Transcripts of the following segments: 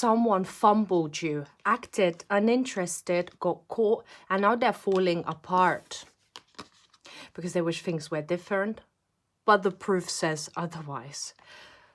someone fumbled you, acted uninterested, got caught, and now they're falling apart because they wish things were different, but the proof says otherwise.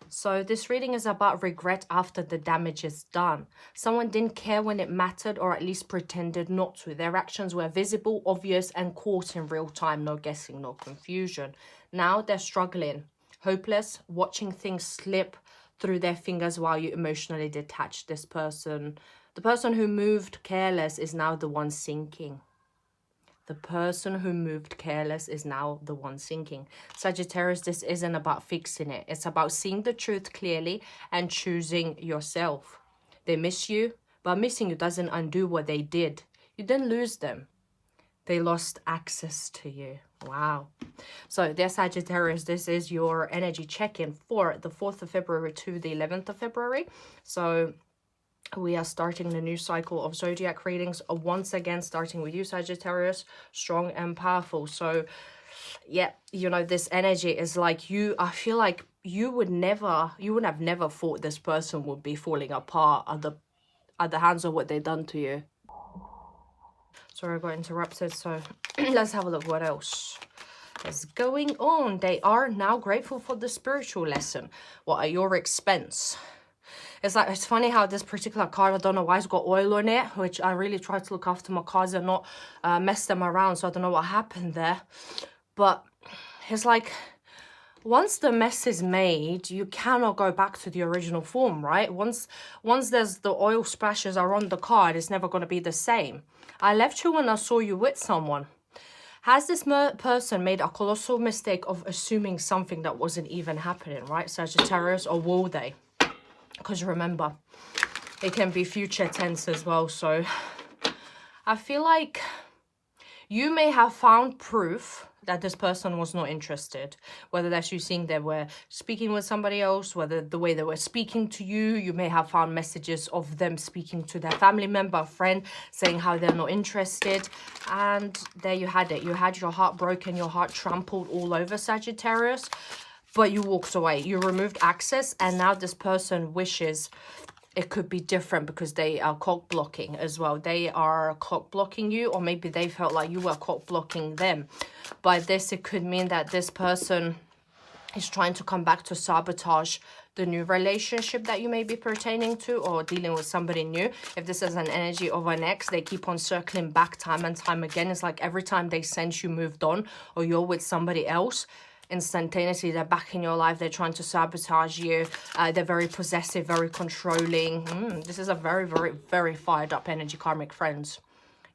So this reading is about regret after the damage is done. Someone didn't care when it mattered, or at least pretended not to. Their actions were visible, obvious, and caught in real time. No guessing, no confusion. Now they're struggling, hopeless, watching things slip through their fingers while you emotionally detach. This person, the person who moved careless, is now the one sinking. The person who moved careless is now the one sinking. Sagittarius, this isn't about fixing it. It's about seeing the truth clearly and choosing yourself. They miss you, but missing you doesn't undo what they did. You didn't lose them. They lost access to you. Wow. So, dear Sagittarius, this is your energy check-in for the 4th of February to the 11th of February. So, we are starting the new cycle of zodiac readings, once again starting with you, Sagittarius, strong and powerful. So yeah, you know, this energy is like you, I feel like you would have never thought this person would be falling apart at the hands of what they've done to you. Sorry, I got interrupted. So let's have a look what else is going on. They are now grateful for the spiritual lesson. What, at your expense? It's like, it's funny how this particular card, I don't know why it's got oil on it, which I really try to look after my cards and not mess them around. So I don't know what happened there. But it's like, once the mess is made, you cannot go back to the original form, right? Once there's the oil splashes are on the card, it's never going to be the same. I left you when I saw you with someone. Has this person made a colossal mistake of assuming something that wasn't even happening, right, Sagittarius? Or will they? Because remember, it can be future tense as well. So I feel like you may have found proof that this person was not interested. Whether that's you seeing they were speaking with somebody else, whether the way they were speaking to you, you may have found messages of them speaking to their family member, friend, saying how they're not interested. And there you had it. You had your heart broken, your heart trampled all over, Sagittarius. But you walked away, you removed access, and now this person wishes it could be different because they are cock blocking as well. They are cock blocking you, or maybe they felt like you were cock blocking them. By this, it could mean that this person is trying to come back to sabotage the new relationship that you may be pertaining to, or dealing with somebody new. If this is an energy of an ex, they keep on circling back time and time again. It's like every time they sense you moved on or you're with somebody else, instantaneously they're back in your life. They're trying to sabotage you. They're very possessive, very controlling. This is a very, very, very fired up energy, karmic friends.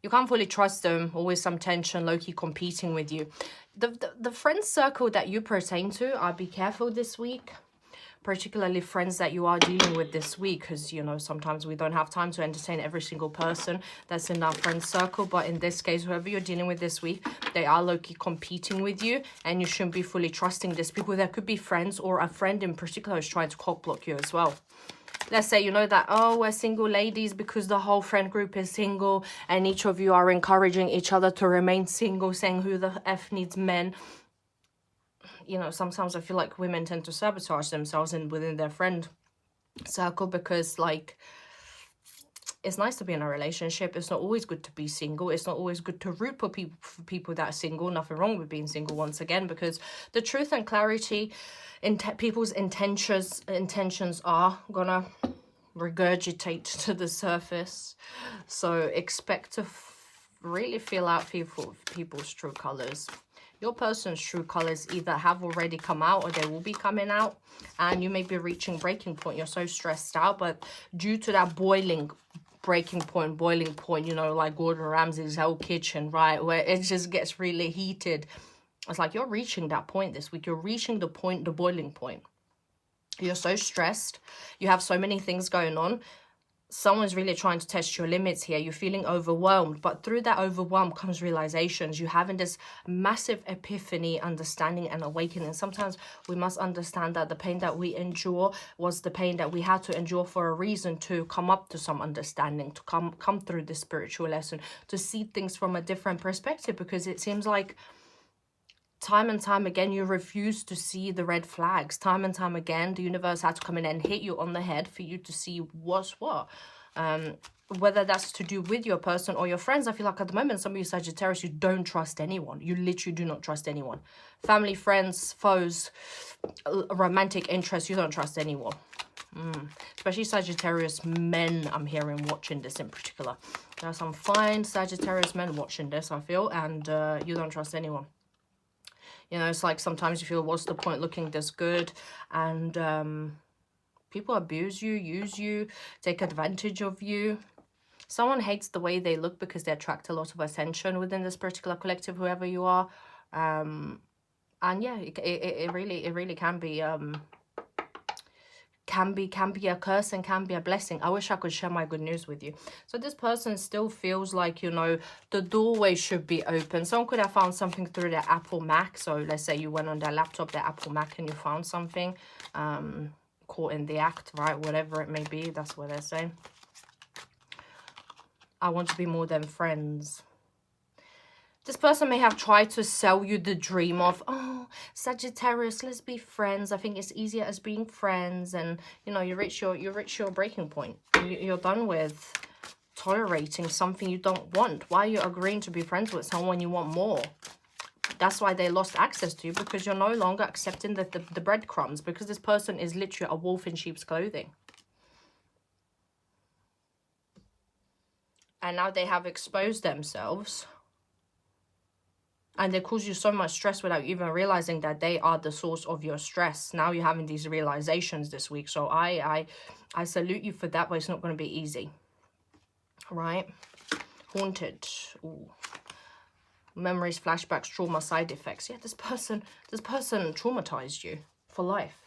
You can't fully trust them. Always some tension, low-key competing with you. The friend circle that you pertain to, I'll be careful this week. Particularly friends that you are dealing with this week, because, you know, sometimes we don't have time to entertain every single person that's in our friend circle. But in this case, whoever you're dealing with this week, they are low-key competing with you, and you shouldn't be fully trusting these people. There could be friends, or a friend in particular is trying to cock block you as well. Let's say, you know, that, oh, we're single ladies because the whole friend group is single, and each of you are encouraging each other to remain single, saying who the F needs men. You know, sometimes I feel like women tend to sabotage themselves within their friend circle, because, like, it's nice to be in a relationship. It's not always good to be single. It's not always good to root for people that are single. Nothing wrong with being single, once again, because the truth and clarity in people's intentions are gonna regurgitate to the surface. So expect to really feel out people's true colors. Your person's true colors either have already come out or they will be coming out, and you may be reaching breaking point. You're so stressed out, but due to that boiling point, you know, like Gordon Ramsay's Hell Kitchen, right, where it just gets really heated. It's like you're reaching that point this week. You're reaching the boiling point. You're so stressed. You have so many things going on. Someone's really trying to test your limits here. You're feeling overwhelmed, but through that overwhelm comes realizations. You're having this massive epiphany, understanding, and awakening. Sometimes we must understand that the pain that we endure was the pain that we had to endure for a reason, to come up to some understanding, to come through this spiritual lesson, to see things from a different perspective, because it seems like time and time again, you refuse to see the red flags. Time and time again, the universe had to come in and hit you on the head for you to see what's what. Whether that's to do with your person or your friends. I feel like at the moment, some of you Sagittarius, you don't trust anyone. You literally do not trust anyone. Family, friends, foes, romantic interests, you don't trust anyone. Especially Sagittarius men, I'm hearing, watching this in particular. There are some fine Sagittarius men watching this, I feel, and you don't trust anyone. You know, it's like sometimes you feel, what's the point looking this good? And people abuse you, use you, take advantage of you. Someone hates the way they look because they attract a lot of attention within this particular collective, whoever you are. And yeah, it really can be a curse and can be a blessing. I wish I could share my good news with you. So this person still feels like, you know, the doorway should be open. Someone could have found something through their Apple Mac. So let's say you went on their laptop, their Apple Mac, and you found something. Caught in the act, right? Whatever it may be, that's what they're saying. I want to be more than friends. This person may have tried to sell you the dream of, oh, Sagittarius, let's be friends. I think it's easier as being friends. And, you know, you reach your breaking point. You're done with tolerating something you don't want. Why are you agreeing to be friends with someone you want more? That's why they lost access to you, because you're no longer accepting the breadcrumbs, because this person is literally a wolf in sheep's clothing. And now they have exposed themselves. And they cause you so much stress without even realizing that they are the source of your stress. Now you're having these realizations this week. So I salute you for that, but it's not going to be easy. Right? Haunted. Ooh. Memories, flashbacks, trauma, side effects. Yeah, this person traumatized you for life.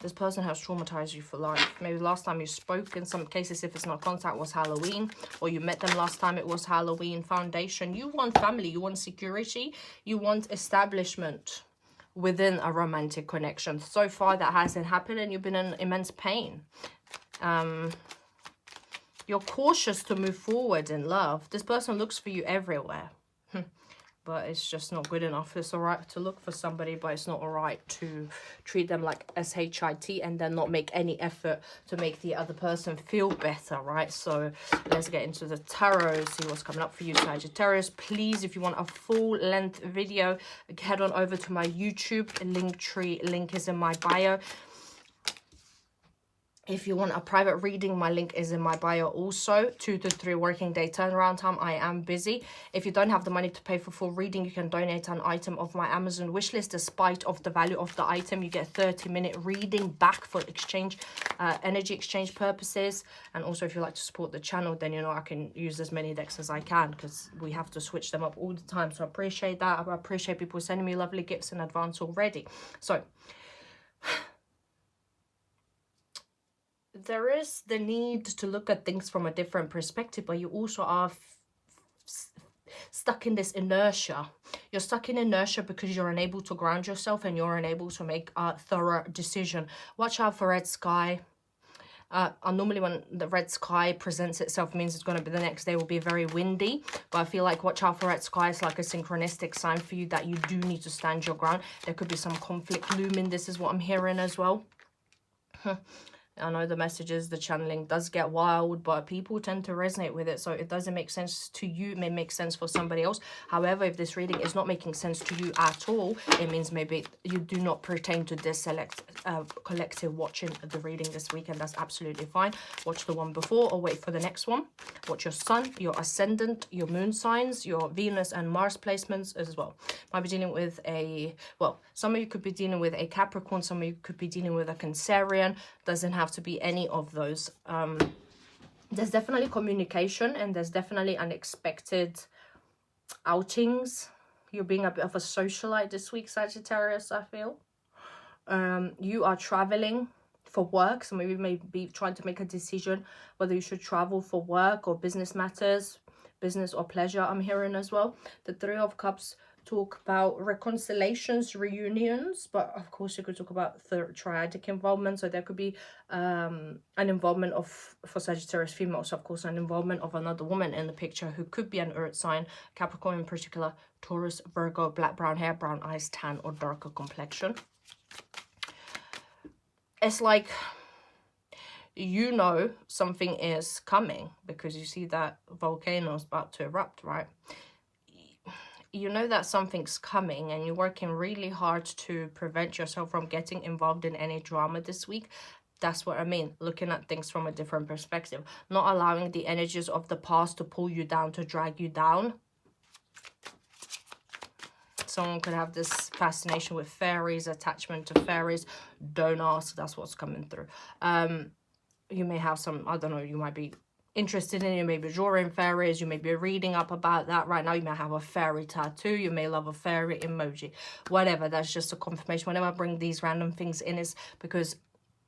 This person has traumatized you for life. Maybe last time you spoke, in some cases, if it's not contact, was Halloween. Or you met them last time, it was Halloween. Foundation. You want family. You want security. You want establishment within a romantic connection. So far, that hasn't happened and you've been in immense pain. You're cautious to move forward in love. This person looks for you everywhere. But it's just not good enough. It's all right to look for somebody, but it's not all right to treat them like SHIT and then not make any effort to make the other person feel better, right? So let's get into the tarot, see what's coming up for you, Sagittarius. Please, if you want a full-length video, head on over to my YouTube. Linktree link is in my bio. If you want a private reading, my link is in my bio also. 2 to 3 working day turnaround time. I am busy. If you don't have the money to pay for full reading, you can donate an item of my Amazon wishlist. Despite of the value of the item, you get 30-minute reading back for exchange, energy exchange purposes. And also, if you like to support the channel, then you know I can use as many decks as I can, because we have to switch them up all the time. So I appreciate that. I appreciate people sending me lovely gifts in advance already. So there is the need to look at things from a different perspective, but you also are stuck in this inertia. You're stuck in inertia because you're unable to ground yourself and you're unable to make a thorough decision. Watch out for red sky. Normally when the red sky presents itself, means it's going to be the next day will be very windy, but I feel like watch out for red sky is like a synchronistic sign for you that you do need to stand your ground. There could be some conflict looming. This is what I'm hearing as well. I know the messages, the channeling does get wild, but people tend to resonate with it. So it doesn't make sense to you. It may make sense for somebody else. However, if this reading is not making sense to you at all, it means maybe you do not pertain to this collective watching the reading this week, and that's absolutely fine. Watch the one before or wait for the next one. Watch your sun, your ascendant, your moon signs, your Venus and Mars placements as well. Might be dealing with a, well, some of you could be dealing with a Capricorn, some of you could be dealing with a Cancerian. Doesn't have to be any of those. There's definitely communication and there's definitely unexpected outings. You're being a bit of a socialite this week, Sagittarius, I feel. You are traveling for work. Some of you may be trying to make a decision whether you should travel for work or business matters, business or pleasure, I'm hearing as well. The 3 of Cups talk about reconciliations, reunions, but of course you could talk about third triadic involvement. So there could be an involvement of, for Sagittarius females, of course, an involvement of another woman in the picture who could be an earth sign, Capricorn in particular, Taurus, Virgo, black, brown hair, brown eyes, tan or darker complexion. It's like, you know something is coming because you see that volcano is about to erupt, right? You know that something's coming and you're working really hard to prevent yourself from getting involved in any drama this week. That's what I mean, looking at things from a different perspective, not allowing the energies of the past to pull you down, to drag you down. Someone could have this fascination with fairies, attachment to fairies. Don't ask, that's what's coming through. You may have some, I don't know, you might be interested in, you may be drawing fairies, you may be reading up about that right now. You may have a fairy tattoo, you may love a fairy emoji, whatever. That's just a confirmation. Whenever I bring these random things in, is because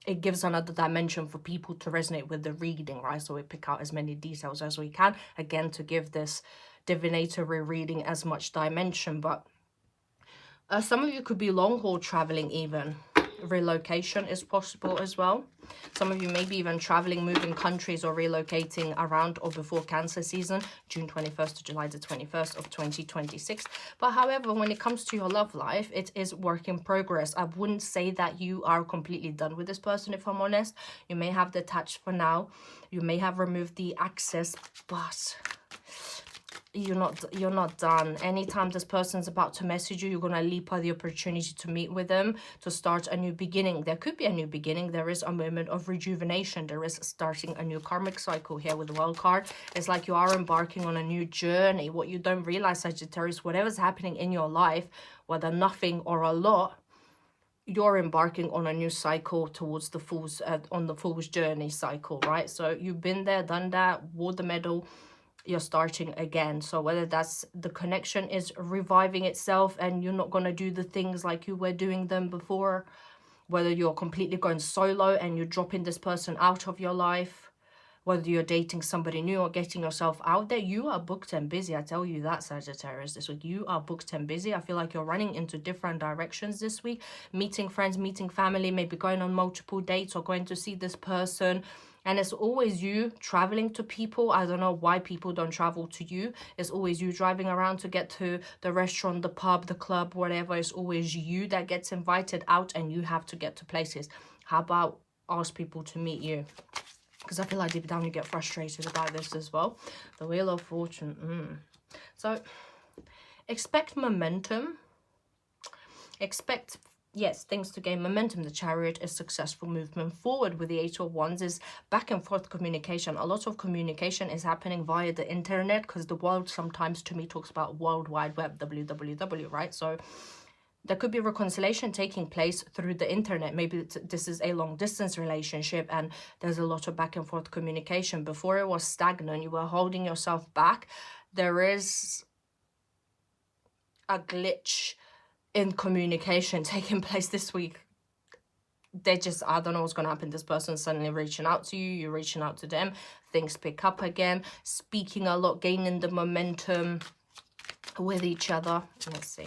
it gives another dimension for people to resonate with the reading, right? So we pick out as many details as we can, again, to give this divinatory reading as much dimension. But some of you could be long haul traveling even. Relocation is possible as well. Some of you may be even traveling, moving countries or relocating around or before Cancer season, June 21st to July the 21st of 2026. But however, when it comes to your love life, it is work in progress. I wouldn't say that you are completely done with this person, if I'm honest. You may have detached for now. You may have removed the access, but you're not done. Anytime this person's about to message you, you're going to leap at the opportunity to meet with them, to start a new beginning. There could be a new beginning. There is a moment of rejuvenation. There is starting a new karmic cycle here with the World card. It's like you are embarking on a new journey. What you don't realize, Sagittarius, whatever's happening in your life, whether nothing or a lot, you're embarking on a new cycle towards the Fool's, on the Fool's journey cycle, right? So you've been there, done that, wore the medal. You're starting again. So whether that's the connection is reviving itself and you're not going to do the things like you were doing them before, whether you're completely going solo and you're dropping this person out of your life, whether you're dating somebody new or getting yourself out there, you are booked and busy. I tell you that, Sagittarius, this week. You are booked and busy. I feel like you're running into different directions this week, meeting friends, meeting family, maybe going on multiple dates or going to see this person. And it's always you traveling to people. I don't know why people don't travel to you. It's always you driving around to get to the restaurant, the pub, the club, whatever. It's always you that gets invited out and you have to get to places. How about ask people to meet you? Because I feel like deep down you get frustrated about this as well. The Wheel of Fortune. So expect momentum. Expect, yes, things to gain momentum. The Chariot is successful movement forward. With the Eight of Wands is back and forth communication. A lot of communication is happening via the internet, because the world sometimes to me talks about World Wide Web, WWW, right? So there could be reconciliation taking place through the internet. Maybe this is a long distance relationship and there's a lot of back and forth communication. Before it was stagnant, you were holding yourself back. There is a glitch in communication taking place this week. They just, I don't know what's going to happen. This person suddenly reaching out to you, you're reaching out to them, things pick up again, speaking a lot, gaining the momentum with each other. Let's see.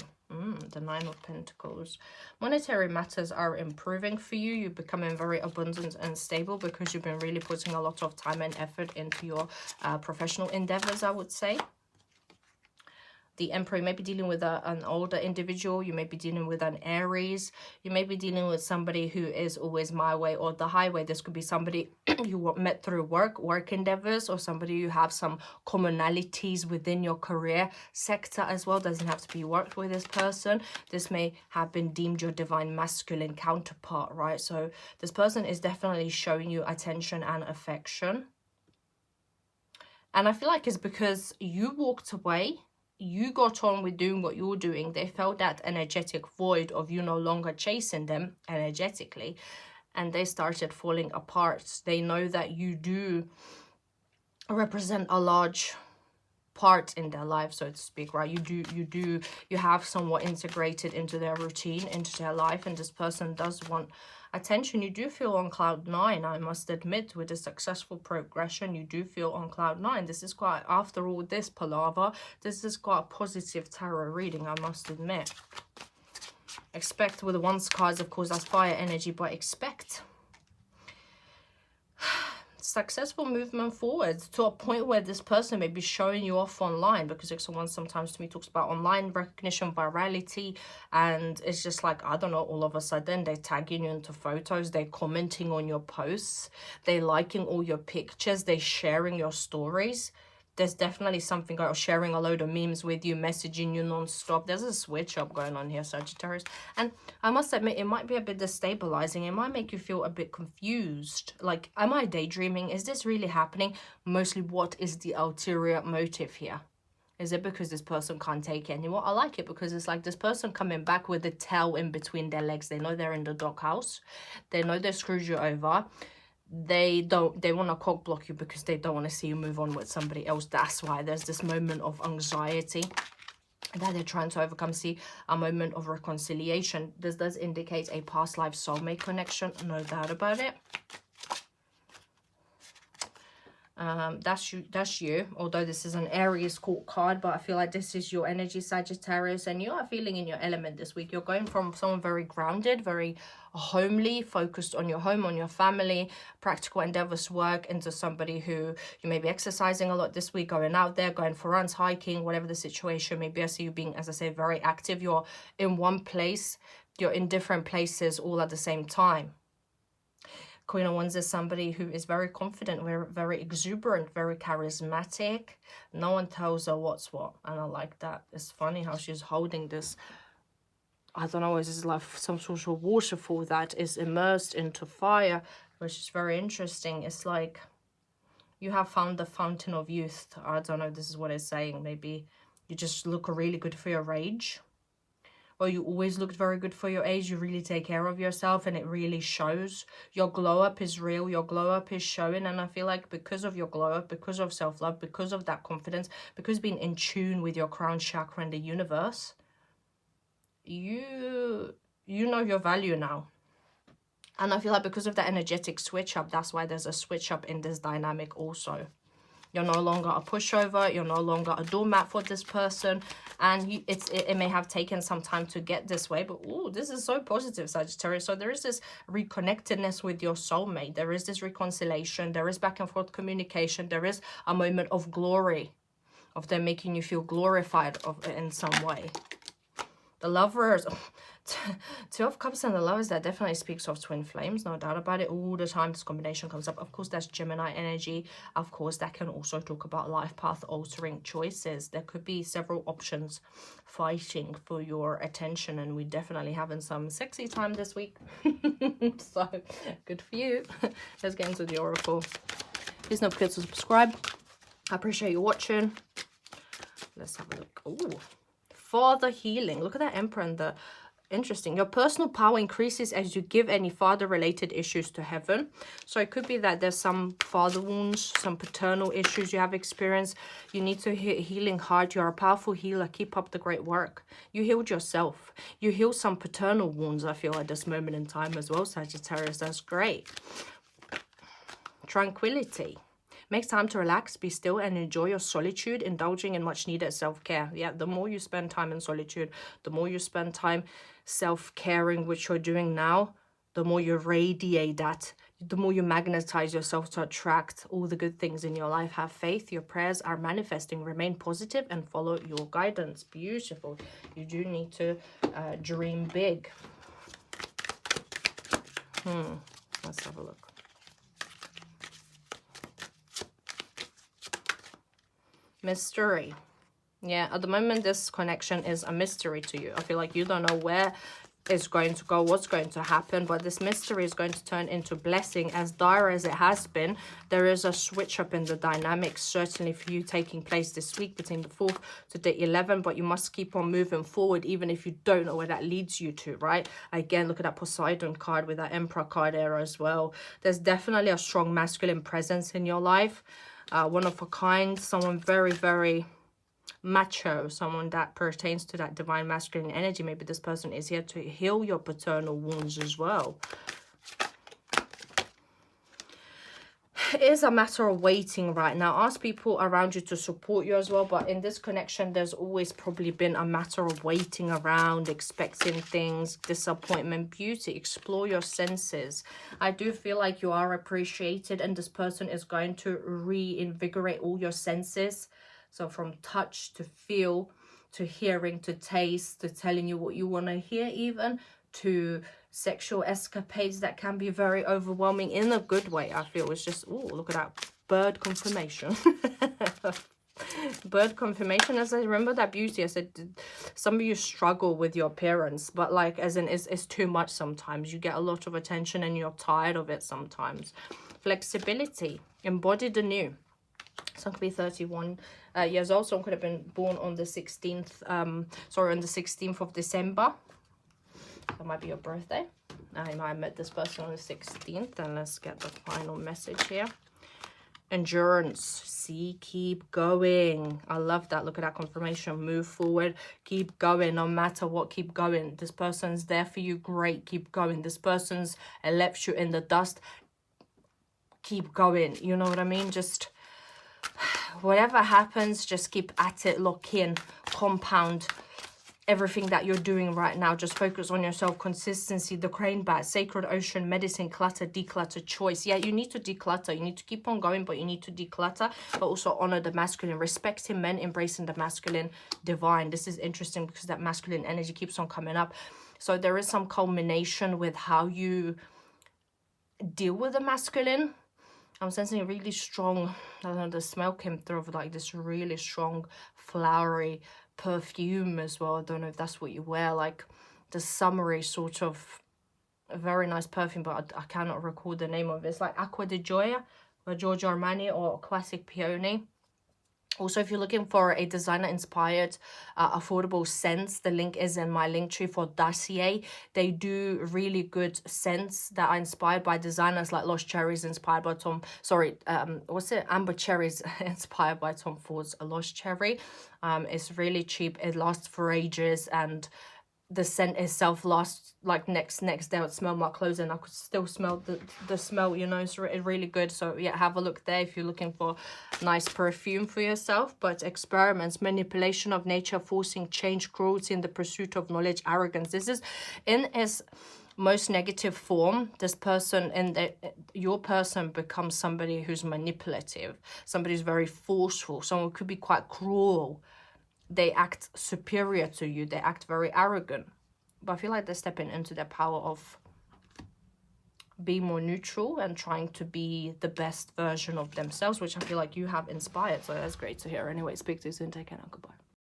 The Nine of Pentacles. Monetary matters are improving for you. You're becoming very abundant and stable because you've been really putting a lot of time and effort into your professional endeavors, I would say. The Emperor, you may be dealing with an older individual. You may be dealing with an Aries. You may be dealing with somebody who is always my way or the highway. This could be somebody you met through work endeavors, or somebody you have some commonalities within your career sector as well. Doesn't have to be worked with this person. This may have been deemed your divine masculine counterpart, right? So this person is definitely showing you attention and affection. And I feel like it's because you walked away. You got on with doing what you're doing. They felt that energetic void of you no longer chasing them energetically, and they started falling apart. They know that you do represent a large part in their life, so to speak, right? You have somewhat integrated into their routine, into their life, and this person does want attention. You do feel on cloud 9, I must admit. With a successful progression, you do feel on cloud 9. This is quite, after all this palaver, this is quite a positive tarot reading, I must admit. Expect with the Wands cards, of course, that's fire energy, but expect successful movement forward to a point where this person may be showing you off online, because someone sometimes to me talks about online recognition, virality, and it's just like, I don't know, all of a sudden they're tagging you into photos, they're commenting on your posts, they're liking all your pictures, they're sharing your stories. There's definitely something about sharing a load of memes with you, messaging you non-stop. There's a switch up going on here, Sagittarius. And I must admit, it might be a bit destabilizing. It might make you feel a bit confused. Like, am I daydreaming? Is this really happening? Mostly, what is the ulterior motive here? Is it because this person can't take it anymore? I like it because it's like this person coming back with a tail in between their legs. They know they're in the doghouse. They know they screwed you over. They want to cock block you because they don't want to see you move on with somebody else. That's why there's this moment of anxiety that they're trying to overcome. See, a moment of reconciliation. This does indicate a past life soulmate connection, no doubt about it. That's you, although this is an Aries court card, but I feel like this is your energy, Sagittarius, and you are feeling in your element this week. You're going from someone very grounded, very homely, focused on your home, on your family, practical endeavors, work, into somebody who you may be exercising a lot this week, going out there, going for runs, hiking, whatever the situation may be. I see you being, as I say, very active. You're in one place, you're in different places all at the same time. Queen of Wands is somebody who is very confident, very exuberant, very charismatic. No one tells her what's what, and I like that. It's funny how she's holding this, I don't know, is like some sort of waterfall that is immersed into fire, which is very interesting. It's like you have found the fountain of youth. I don't know, this is what it's saying. Maybe you just look really good for your age. Or you always looked very good for your age. You really take care of yourself and it really shows. Your glow up is real. Your glow up is showing. And I feel like because of your glow up, because of self-love, because of that confidence, because being in tune with your crown chakra and the universe, you know your value now. And I feel like because of that energetic switch up, that's why there's a switch up in this dynamic also. You're no longer a pushover. You're no longer a doormat for this person. And it may have taken some time to get this way. But, ooh, this is so positive, Sagittarius. So there is this reconnectedness with your soulmate. There is this reconciliation. There is back and forth communication. There is a moment of glory, of them making you feel glorified in some way. The Lovers, Two of Cups and the Lovers, that definitely speaks of twin flames, no doubt about it. All the time this combination comes up. Of course, that's Gemini energy. Of course, that can also talk about life path altering choices. There could be several options fighting for your attention, and we're definitely having some sexy time this week. So, good for you. Let's get into the Oracle. Please don't forget to subscribe. I appreciate you watching. Let's have a look. Ooh. Father healing. Look at that Emperor and the... Interesting. Your personal power increases as you give any father-related issues to heaven. So it could be that there's some father wounds, some paternal issues you have experienced. You need to hit healing hard. You're a powerful healer. Keep up the great work. You healed yourself. You healed some paternal wounds, I feel, at this moment in time as well, Sagittarius. That's great. Tranquility. Make time to relax, be still, and enjoy your solitude, indulging in much-needed self-care. Yeah, the more you spend time in solitude, the more you spend time self-caring, which you're doing now, the more you radiate that, the more you magnetize yourself to attract all the good things in your life. Have faith. Your prayers are manifesting. Remain positive and follow your guidance. Beautiful. You do need to dream big. Let's have a look. Mystery. Yeah, at the moment this connection is a mystery to you. I feel like you don't know where it's going to go, what's going to happen, but this mystery is going to turn into blessing. As dire as it has been, there is a switch up in the dynamics, certainly for you, taking place this week between the 4th to the 11th, but you must keep on moving forward even if you don't know where that leads you to, right? Again, look at that Poseidon card with that Emperor card there as well. There's definitely a strong masculine presence in your life. One of a kind, someone very, very macho, someone that pertains to that divine masculine energy. Maybe this person is here to heal your paternal wounds as well. It is a matter of waiting right now. Ask people around you to support you as well. But in this connection, there's always probably been a matter of waiting around, expecting things, disappointment, beauty. Explore your senses. I do feel like you are appreciated, and this person is going to reinvigorate all your senses. So from touch to feel, to hearing, to taste, to telling you what you want to hear even, to sexual escapades that can be very overwhelming in a good way. I feel it's just, oh, look at that bird confirmation. Bird confirmation. As I remember that beauty, I said some of you struggle with your appearance, but like as in it's too much sometimes. You get a lot of attention and you're tired of it sometimes. Flexibility, embodied anew. Some could be 31 years old. Some could have been born on the 16th, on the 16th of December. That might be your birthday. I met this person on the 16th. And let's get the final message here. Endurance. See, keep going. I love that. Look at that confirmation. Move forward. Keep going. No matter what, keep going. This person's there for you. Great. Keep going. This person's left you in the dust. Keep going. You know what I mean? Just whatever happens, just keep at it. Lock in. Compound everything that you're doing right now. Just focus on yourself. Consistency, the crane bat, sacred ocean, medicine, clutter, declutter, choice. Yeah, you need to declutter. You need to keep on going, but you need to declutter, but also honor the masculine. Respecting men, embracing the masculine, divine. This is interesting because that masculine energy keeps on coming up. So there is some culmination with how you deal with the masculine. I'm sensing a really strong, I don't know, the smell came through of like this really strong flowery perfume as well. I don't know if that's what you wear, like the summery sort of a very nice perfume, but I cannot recall the name of it. It's like Acqua di Gioia or Giorgio Armani or Classic Peony. Also, if you're looking for a designer-inspired, affordable scents, the link is in my Linktree for Dossier. They do really good scents that are inspired by designers, like Lost Cherries inspired by Tom... Sorry, Amber Cherries inspired by Tom Ford's Lost Cherry. It's really cheap. It lasts for ages, and the scent itself lasts like next day. I would smell my clothes and I could still smell the smell, you know. It's really good. So yeah, have a look there if you're looking for nice perfume for yourself. But experiments, manipulation of nature, forcing change, cruelty in the pursuit of knowledge, arrogance. This is in its most negative form. This person your person becomes somebody who's manipulative, somebody who's very forceful, someone who could be quite cruel. They act superior to you. They act very arrogant. But I feel like they're stepping into their power of being more neutral and trying to be the best version of themselves, which I feel like you have inspired. So that's great to hear. Anyway, speak to you soon. Take care now. Goodbye.